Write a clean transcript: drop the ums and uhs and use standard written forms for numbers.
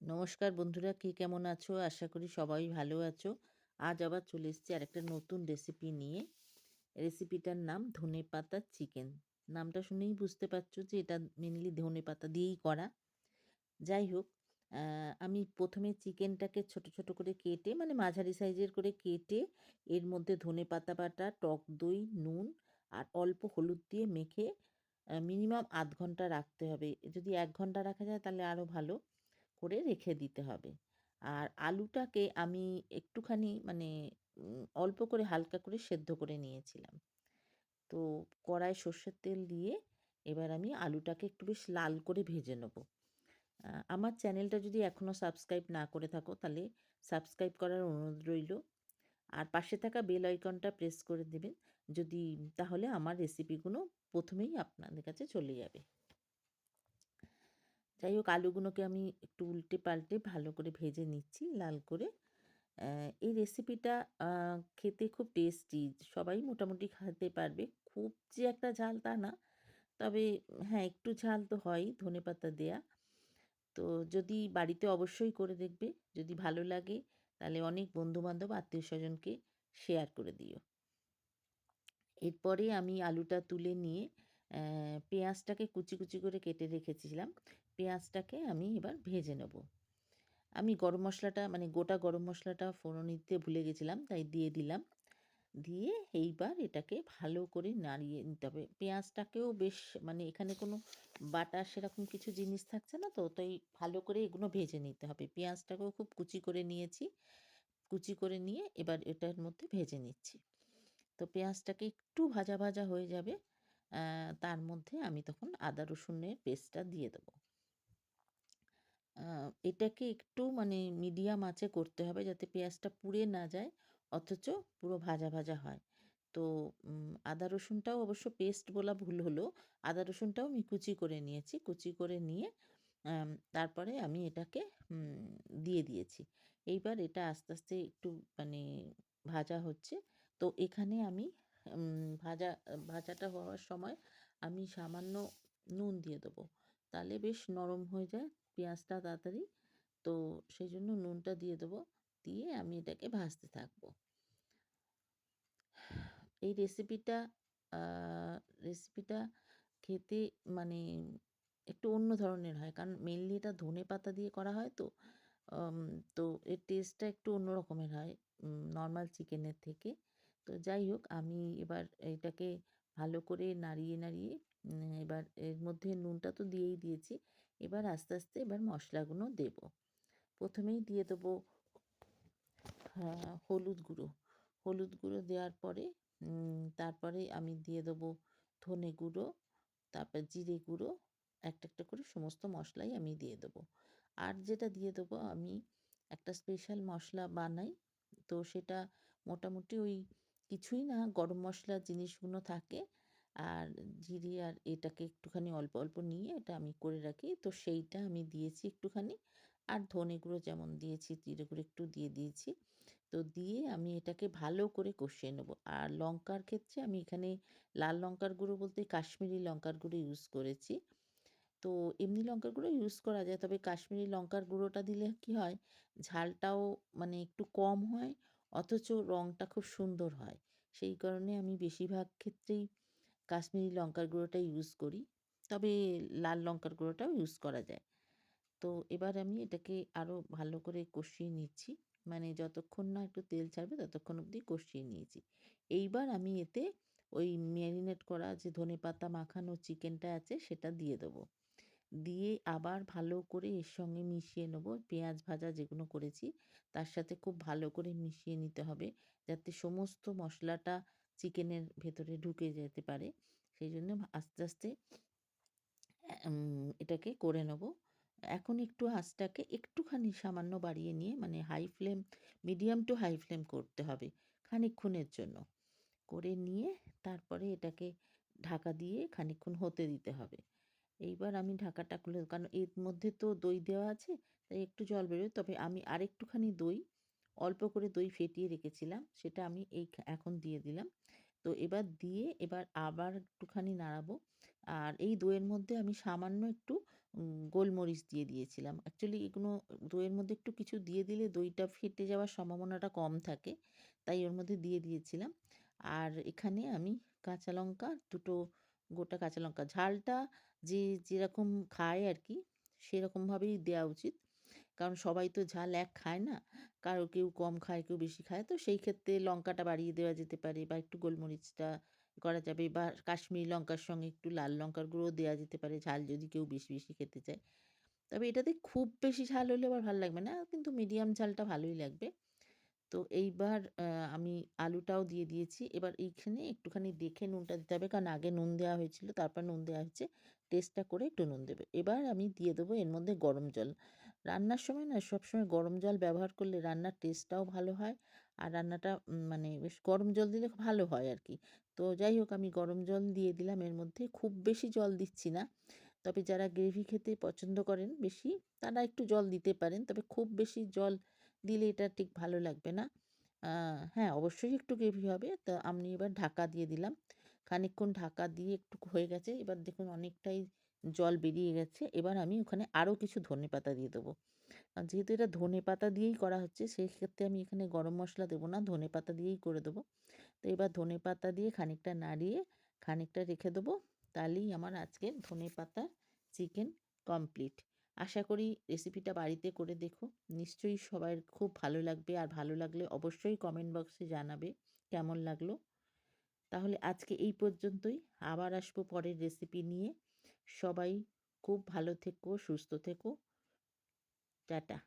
নমস্কার বন্ধুরা, কে কেমন আছো? আশা করি সবাই ভালো আছো। আজ আবার চলে এসেছি আরেকটা নতুন রেসিপি নিয়ে। রেসিপিটার নাম ধনেপাতা চিকেন। নামটা শুনেই বুঝতে পারছো যে এটা মেনলি ধনেপাতা দিয়েই করা। যাই হোক, আমি প্রথমে চিকেনটাকে ছোট ছোট করে কেটে, মানে মাঝারি সাইজের করে কেটে, এর মধ্যে ধনেপাতা বাটা, টক দই, নুন আর অল্প হলুদ দিয়ে মেখে মিনিমাম আধ ঘন্টা রাখতে হবে। যদি 1 ঘন্টা রাখা যায় তাহলে আরও ভালো করে রেখে দিতে হবে। আর আলুটাকে আমি একটুখানি, মানে অল্প করে হালকা করে সেদ্ধ করে নিয়েছিলাম। তো কড়ায় সর্ষের তেল দিয়ে এবার আমি আলুটাকে একটু বেশ লাল করে ভেজে নেব। আমার চ্যানেলটা যদি এখনও সাবস্ক্রাইব না করে থাকো তাহলে সাবস্ক্রাইব করার অনুরোধ রইল। আর পাশে থাকা বেল আইকনটা প্রেস করে দেবেন, যদি তাহলে আমার রেসিপিগুলো প্রথমেই আপনাদের কাছে চলে যাবে। যাই হোক, আলুগুলোকে আমি একটু উল্টে পাল্টে ভালো করে ভেজে নিচ্ছি লাল করে। এই রেসিপিটা খেতে খুব টেস্টি, সবাই মোটামুটি খেতে পারবে। খুব যে একটা ঝাল তা না, তবে হ্যাঁ, একটু ঝাল তো হয়ই ধনেপাতা দেয়া। তো যদি বাড়িতে অবশ্যই করে দেখবে, যদি ভালো লাগে তাহলে অনেক বন্ধুবান্ধব আত্মীয় স্বজনকে শেয়ার করে দিও। এরপরে আমি আলুটা তুলে নিয়ে পেঁয়াজটাকে কুচি কুচি করে কেটে রেখেছিলাম। পেঁয়াজটাকে আমি এবার ভেজে নেব। আমি গরম মশলাটা, মানে গোটা গরম মশলাটা ফোড়ন দিতে ভুলে গেছিলাম, তাই দিয়ে দিলাম। দিয়ে এইবার এটাকে ভালো করে নাড়িয়ে নিতে হবে। পেঁয়াজটাকেও বেশ, মানে এখানে কোনো বাটা সেরকম কিছু জিনিস থাকছে না, তো তাই ভালো করে এগুলো ভেজে নিতে হবে। পেঁয়াজটাকেও খুব কুচি করে নিয়েছি। কুচি করে নিয়ে এবার এটার মধ্যে ভেজে নিচ্ছি। তো পেঁয়াজটাকে একটু ভাজা ভাজা হয়ে যাবে, তার মধ্যে আমি তখন আদা রসুনের পেস্টটা দিয়ে দেবো। এটাকে একটু, মানে মিডিয়াম আঁচে করতে হবে যাতে পেঁয়াজটা পুড়ে না যায়, অথচ পুরো ভাজা ভাজা হয়। তো আদা রসুনটাও অবশ্য পেস্ট বলা ভুল হলো, আদা রসুনটাও আমি কুচি করে নিয়েছি। কুচি করে নিয়ে তারপরে আমি এটাকে দিয়ে দিয়েছি। এইবার এটা আস্তে আস্তে একটু, মানে ভাজা হচ্ছে। তো এখানে আমি ভাজাটা হওয়ার সময় আমি সামান্য নুন দিয়ে দেবো, তাহলে বেশ নরম হয়ে যায় পেঁয়াজটা তাড়াতাড়ি। তো সেই জন্য নুনটা দিয়ে দেবো। দিয়ে আমি এটাকে ভাজতে থাকবো। এই আ রেসিপিটা খেতে, মানে একটু অন্য ধরনের হয়। কারণ মেইনলি এটা ধনেপাতা দিয়ে করা হয় তো। আম তো এর টেস্টটা একটু অন্য রকমের হয় নরমাল চিকেনের থেকে। তো যাই হোক, আমি এবার এটাকে ভালো করে নাড়িয়ে নাড়িয়ে এবার এর মধ্যে নুনটা তো দিয়েই দিয়েছি। এবার আস্তে আস্তে এবার মশলাগুলো দেবো। প্রথমেই দিয়ে দেবো হলুদ গুঁড়ো। হলুদ গুঁড়ো দেওয়ার পরে তারপরে আমি দিয়ে দেবো ধনে গুঁড়ো, তারপর জিরে গুঁড়ো, একটা একটা করে সমস্ত মশলাই আমি দিয়ে দেবো। আর যেটা দিয়ে দেবো, আমি একটা স্পেশাল মশলা বানাই। তো সেটা মোটামুটি ওই কিছুই না, গরম মশলার জিনিসগুলো থাকে। আর জিরে আর এটাকে একটুখানি অল্প অল্প নিয়ে এটা আমি করে রাখি। তো সেইটা আমি দিয়েছি একটুখানি। আর ধনে গুঁড়ো যেমন দিয়েছি, জিরে গুঁড়ো একটু দিয়ে দিয়েছি। তো দিয়ে আমি এটাকে ভালো করে কষিয়ে নেবো। আর লঙ্কার ক্ষেত্রে আমি এখানে লাল লঙ্কার গুঁড়ো বলতে কাশ্মীরি লঙ্কার গুঁড়ো ইউজ করেছি। তো এমনি লঙ্কার গুঁড়ো ইউজ করা যায়, তবে কাশ্মীরি লঙ্কার গুঁড়োটা দিলে কী হয়, ঝালটাও মানে একটু কম হয়, অথচ রঙটা খুব সুন্দর হয়। সেই কারণে আমি বেশিরভাগ ক্ষেত্রেই কাশ্মীরি লঙ্কার গুঁড়োটা ইউজ করি। তবে লাল লঙ্কার গুঁড়োটাও ইউজ করা যায়। তো এবার আমি এটাকে আরও ভালো করে কষিয়ে নিচ্ছি। মানে যতক্ষণ না একটু তেল ছাড়বে ততক্ষণ অবধি কষিয়ে নিয়েছি। এইবার আমি এতে ওই ম্যারিনেট করা যে ধনেপাতা মাখানো চিকেনটা আছে সেটা দিয়ে দেবো। দিয়ে আবার ভালো করে এর সঙ্গে মিশিয়ে নেবো। পেঁয়াজ ভাজা যেগুলো করেছি তার সাথে খুব ভালো করে মিশিয়ে নিতে হবে, যাতে সমস্ত মশলাটা চিকেনের ভেতরে ঢুকে যেতে পারে। সেই জন্য আস্তে আস্তে এটাকে করে নেব। এখন একটু আঁচটাকে একটুখানি সামান্য বাড়িয়ে নিয়ে, মানে high flame, medium to high flame করতে হবে খানিকক্ষণের জন্য। করে নিয়ে তারপরে এটাকে ঢাকা দিয়ে খানিকক্ষণ হতে দিতে হবে। এইবার আমি ঢাকাটা খুলে, কারণ এর মধ্যে তো দই দেওয়া আছে, তাই একটু জল বেরোয়। তবে আমি আরেকটুখানি দই, অল্প করে দই ফেটিয়ে রেখেছিলাম, সেটা আমি এখন দিয়ে দিলাম। তো এবার দিয়ে এবার আবার একটুখানি নাড়াবো। আর এই দইয়ের মধ্যে আমি সামান্য একটু গোলমরিচ দিয়ে দিয়েছিলাম। অ্যাকচুয়ালি এগুলো দইয়ের মধ্যে একটু কিছু দিয়ে দিলে দইটা ফেটে যাওয়ার সম্ভাবনাটা কম থাকে। তাই ওর মধ্যে দিয়ে দিয়েছিলাম। আর এখানে আমি কাঁচা লঙ্কা, ২ টো গোটা কাঁচা লঙ্কা। ঝালটা যে যেরকম খায় আরকি সেরকমভাবেই দেয়া উচিত। কারণ সবাই তো ঝাল এক খায় না। কেউ কম খায়, কেউ বেশি খায়। তো সেই ক্ষেত্রে লঙ্কাটা বাড়িয়ে দেওয়া যেতে পারে বা একটু গোলমরিচটা করা যাবে বা কাশ্মীরি লঙ্কার সঙ্গে একটু লাল লঙ্কার গুঁড়ো দেয়া যেতে পারে ঝাল যদি কেউ বেশি খেতে চায়। তবে এটাতে খুব বেশি ঝাল হলে আবার ভাল লাগবে না। কিন্তু মিডিয়াম ঝালটা ভালোই লাগবে। তো এইবার আমি আলুটাও দিয়ে দিয়েছি। এবার এইখানে একটুখানি দেখে নুনটা দিতে হবে। কারণ আগে নুন দেওয়া হয়েছিল, তারপর নুন দেওয়া হয়েছে। টেস্টটা করে একটু নুন দেবে। এবার আমি দিয়ে দেবো এর মধ্যে গরম জল। রান্নার সময় না সবসময় গরম জল ব্যবহার করলে রান্নার টেস্টটাও ভালো হয়। আর রান্নাটা মানে বেশ গরম জল দিলে ভালো হয় আরকি। তো যাই হোক আমি গরম জল দিয়ে দিলাম এর মধ্যে। খুব বেশি জল দিচ্ছি না। তবে যারা গ্রেভি খেতে পছন্দ করেন বেশি, তারা একটু জল দিতে পারেন। তবে খুব বেশি জল দিলে এটা ঠিক ভালো লাগবে না। আ হ্যাঁ, অবশ্যই একটু গ্রেভি হবে। তো আমি এবার ঢাকা দিয়ে দিলাম। খানিকক্ষণ ঢাকা দিয়ে একটু হয়ে গেছে। এবার দেখুন অনেকটাই জল বেরিয়ে গেছে। এবার আমি ওখানে আরও কিছু ধনেপাতা দিয়ে দেবো। যেহেতু এটা ধনেপাতা দিয়েই করা হচ্ছে, সেক্ষেত্রে আমি এখানে গরম মসলা দেবো না, ধনেপাতা দিয়েই করে দেবো। তো এবার ধনেপাতা দিয়ে খানিকটা নাড়িয়ে খানিকটা রেখে দেবো। তাহলেই আমার আজকের ধনেপাতার চিকেন কমপ্লিট। আশা করি রেসিপিটা বাড়িতে করে দেখো। নিশ্চয়ই সবার খুব ভালো লাগবে। আর ভালো লাগলে অবশ্যই কমেন্ট বক্সে জানাবে কেমন লাগলো। তাহলে আজকে এই পর্যন্তই। আবার আসবো পরের রেসিপি নিয়ে। সবাই খুব ভালো থেকো, সুস্থ থেকো। টাটা।